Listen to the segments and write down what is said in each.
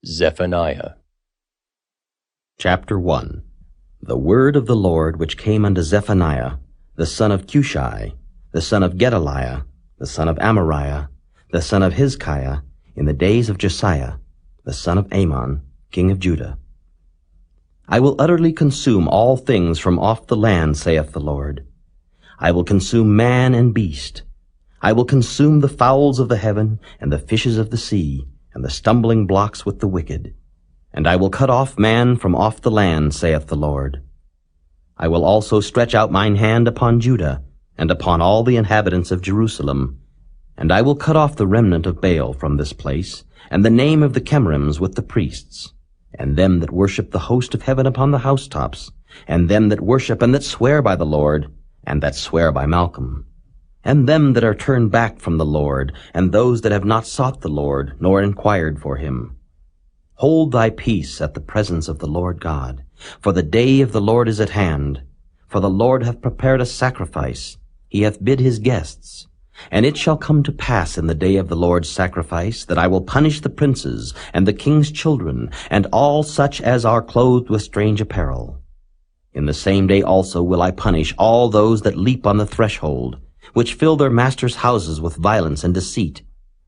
Zephaniah. Chapter 1. The word of the Lord which came unto Zephaniah, the son of Cushi, the son of Gedaliah, the son of Amariah, the son of Hizkiah, in the days of Josiah, the son of Amon, king of Judah. I will utterly consume all things from off the land, saith the Lord. I will consume man and beast. I will consume the fowls of the heaven, and the fishes of the sea, and the stumbling blocks with the wicked. And I will cut off man from off the land, saith the Lord. I will also stretch out mine hand upon Judah, and upon all the inhabitants of Jerusalem. And I will cut off the remnant of Baal from this place, and the name of the Chemarims with the priests, and them that worship the host of heaven upon the housetops, and them that worship and that swear by the Lord, and that swear by Malcolm, and them that are turned back from the Lord, and those that have not sought the Lord, nor inquired for him. Hold thy peace at the presence of the Lord God, for the day of the Lord is at hand. For the Lord hath prepared a sacrifice, he hath bid his guests. And it shall come to pass in the day of the Lord's sacrifice, that I will punish the princes, and the king's children, and all such as are clothed with strange apparel. In the same day also will I punish all those that leap on the threshold, which fill their masters' houses with violence and deceit.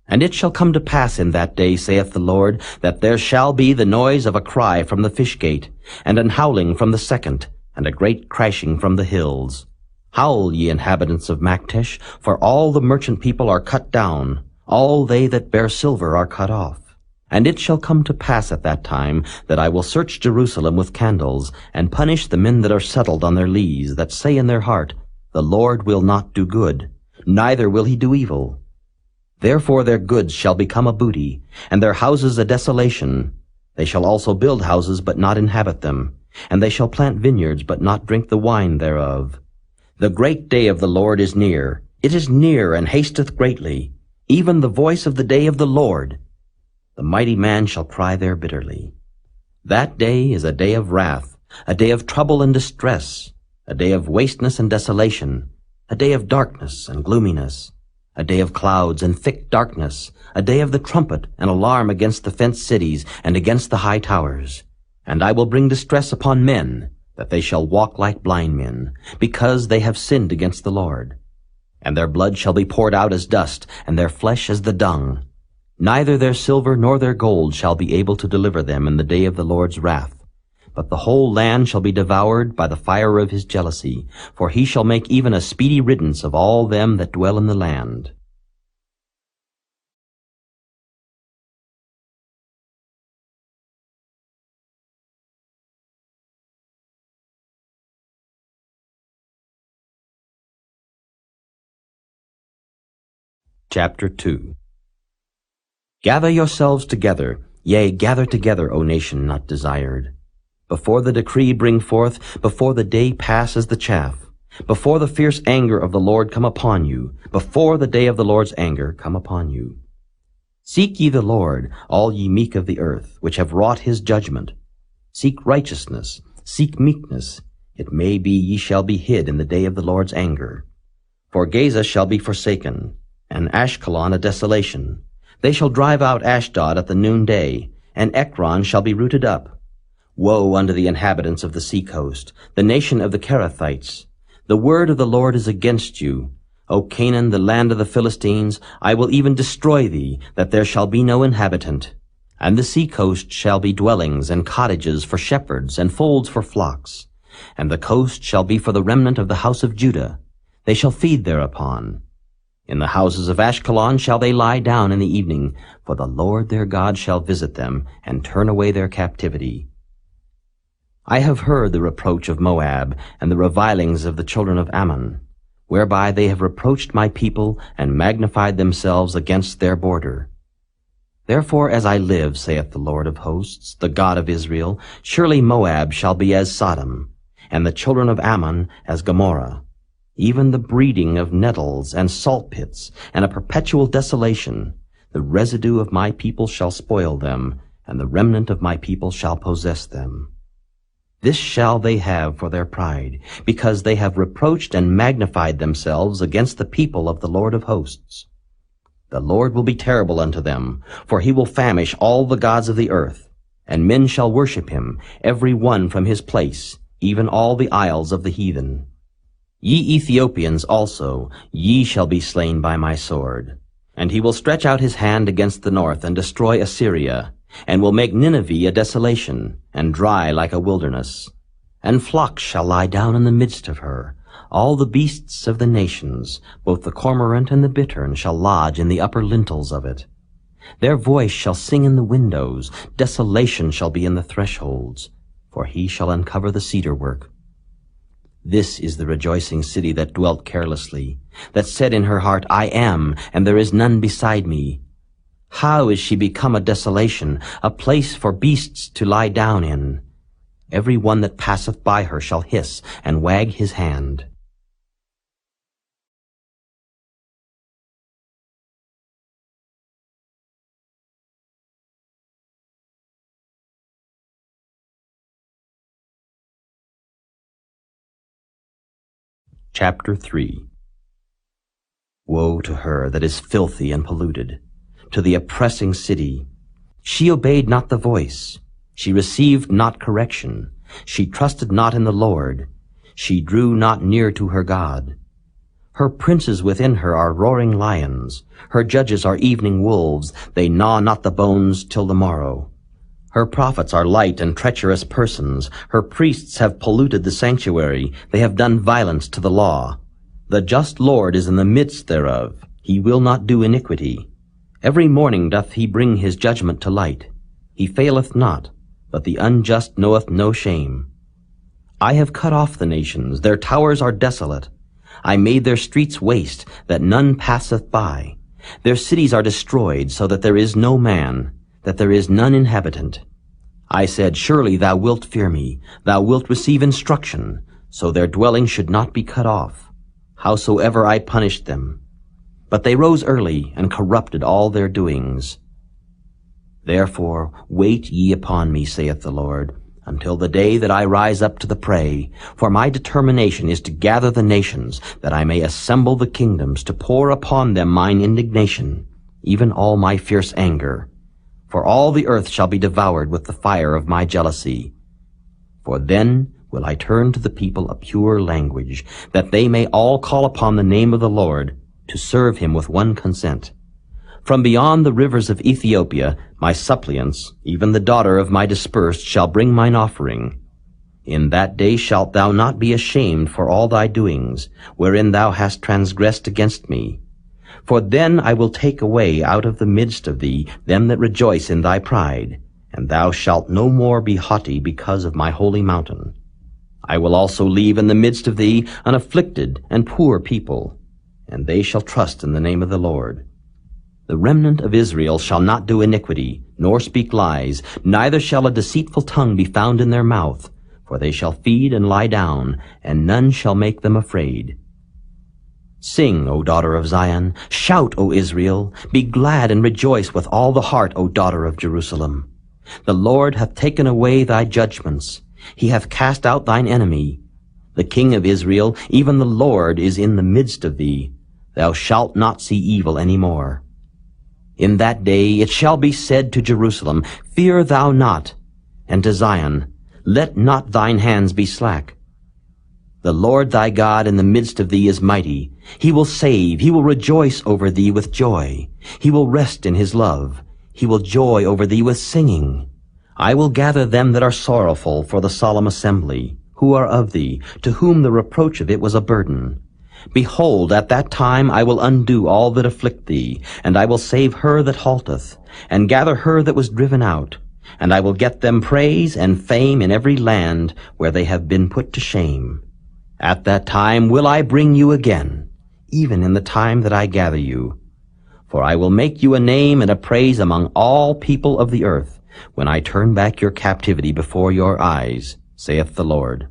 And it shall come to pass in that day, saith the Lord, that there shall be the noise of a cry from the fish gate, and an howling from the second, and a great crashing from the hills. Howl, ye inhabitants of Maktesh, for all the merchant people are cut down, all they that bear silver are cut off. And it shall come to pass at that time that I will search Jerusalem with candles, and punish the men that are settled on their lees, that say in their heart, The Lord will not do good, neither will he do evil. Therefore their goods shall become a booty, and their houses a desolation. They shall also build houses, but not inhabit them, and they shall plant vineyards, but not drink the wine thereof. The great day of the Lord is near. It is near, and hasteth greatly, even the voice of the day of the Lord. The mighty man shall cry there bitterly. That day is a day of wrath, a day of trouble and distress, a day of wasteness and desolation, a day of darkness and gloominess, a day of clouds and thick darkness, a day of the trumpet and alarm against the fenced cities and against the high towers. And I will bring distress upon men, that they shall walk like blind men, because they have sinned against the Lord. And their blood shall be poured out as dust, and their flesh as the dung. Neither their silver nor their gold shall be able to deliver them in the day of the Lord's wrath. But the whole land shall be devoured by the fire of his jealousy, for he shall make even a speedy riddance of all them that dwell in the land. Chapter 2. Gather yourselves together, yea, gather together, O nation not desired. Before the decree bring forth, before the day pass as the chaff, before the fierce anger of the Lord come upon you, before the day of the Lord's anger come upon you. Seek ye the Lord, all ye meek of the earth, which have wrought his judgment. Seek righteousness, seek meekness. It may be ye shall be hid in the day of the Lord's anger. For Gaza shall be forsaken, and Ashkelon a desolation. They shall drive out Ashdod at the noonday, and Ekron shall be rooted up. Woe unto the inhabitants of the sea-coast, the nation of the Kerethites! The word of the Lord is against you. O Canaan, the land of the Philistines, I will even destroy thee, that there shall be no inhabitant. And the sea-coast shall be dwellings and cottages for shepherds, and folds for flocks. And the coast shall be for the remnant of the house of Judah. They shall feed thereupon. In the houses of Ashkelon shall they lie down in the evening, for the Lord their God shall visit them, and turn away their captivity. I have heard the reproach of Moab, and the revilings of the children of Ammon, whereby they have reproached my people, and magnified themselves against their border. Therefore, as I live, saith the Lord of hosts, the God of Israel, surely Moab shall be as Sodom, and the children of Ammon as Gomorrah, even the breeding of nettles and salt pits, and a perpetual desolation. The residue of my people shall spoil them, and the remnant of my people shall possess them. This shall they have for their pride, because they have reproached and magnified themselves against the people of the Lord of hosts. The Lord will be terrible unto them, for he will famish all the gods of the earth. And men shall worship him, every one from his place, even all the isles of the heathen. Ye Ethiopians also, ye shall be slain by my sword. And he will stretch out his hand against the north, and destroy Assyria, and will make Nineveh a desolation, and dry like a wilderness. And flocks shall lie down in the midst of her. All the beasts of the nations, both the cormorant and the bittern, shall lodge in the upper lintels of it. Their voice shall sing in the windows, desolation shall be in the thresholds, for he shall uncover the cedar work. This is the rejoicing city that dwelt carelessly, that said in her heart, I am, and there is none beside me. How is she become a desolation, a place for beasts to lie down in? Every one that passeth by her shall hiss and wag his hand. Chapter 3. Woe to her that is filthy and polluted, to the oppressing city. She obeyed not the voice. She received not correction. She trusted not in the Lord. She drew not near to her God. Her princes within her are roaring lions. Her judges are evening wolves. They gnaw not the bones till the morrow. Her prophets are light and treacherous persons. Her priests have polluted the sanctuary. They have done violence to the law. The just Lord is in the midst thereof. He will not do iniquity. Every morning doth he bring his judgment to light. He faileth not, but the unjust knoweth no shame. I have cut off the nations. Their towers are desolate. I made their streets waste, that none passeth by. Their cities are destroyed, so that there is no man, that there is none inhabitant. I said, surely thou wilt fear me, thou wilt receive instruction, so their dwelling should not be cut off, howsoever I punished them. But they rose early, and corrupted all their doings. Therefore wait ye upon me, saith the Lord, until the day that I rise up to the prey. For my determination is to gather the nations, that I may assemble the kingdoms, to pour upon them mine indignation, even all my fierce anger. For all the earth shall be devoured with the fire of my jealousy. For then will I turn to the people a pure language, that they may all call upon the name of the Lord, to serve him with one consent. From beyond the rivers of Ethiopia, my suppliants, even the daughter of my dispersed, shall bring mine offering. In that day shalt thou not be ashamed for all thy doings, wherein thou hast transgressed against me. For then I will take away out of the midst of thee them that rejoice in thy pride, and thou shalt no more be haughty because of my holy mountain. I will also leave in the midst of thee an afflicted and poor people, and they shall trust in the name of the Lord. The remnant of Israel shall not do iniquity, nor speak lies, neither shall a deceitful tongue be found in their mouth, for they shall feed and lie down, and none shall make them afraid. Sing, O daughter of Zion, shout, O Israel, be glad and rejoice with all the heart, O daughter of Jerusalem. The Lord hath taken away thy judgments, he hath cast out thine enemy. The King of Israel, even the Lord, is in the midst of thee. Thou shalt not see evil any more. In that day it shall be said to Jerusalem, Fear thou not, and to Zion, Let not thine hands be slack. The Lord thy God in the midst of thee is mighty. He will save, he will rejoice over thee with joy. He will rest in his love. He will joy over thee with singing. I will gather them that are sorrowful for the solemn assembly, who are of thee, to whom the reproach of it was a burden. Behold, at that time I will undo all that afflict thee, and I will save her that halteth, and gather her that was driven out. And I will get them praise and fame in every land where they have been put to shame. At that time will I bring you again, even in the time that I gather you. For I will make you a name and a praise among all people of the earth, when I turn back your captivity before your eyes, saith the Lord.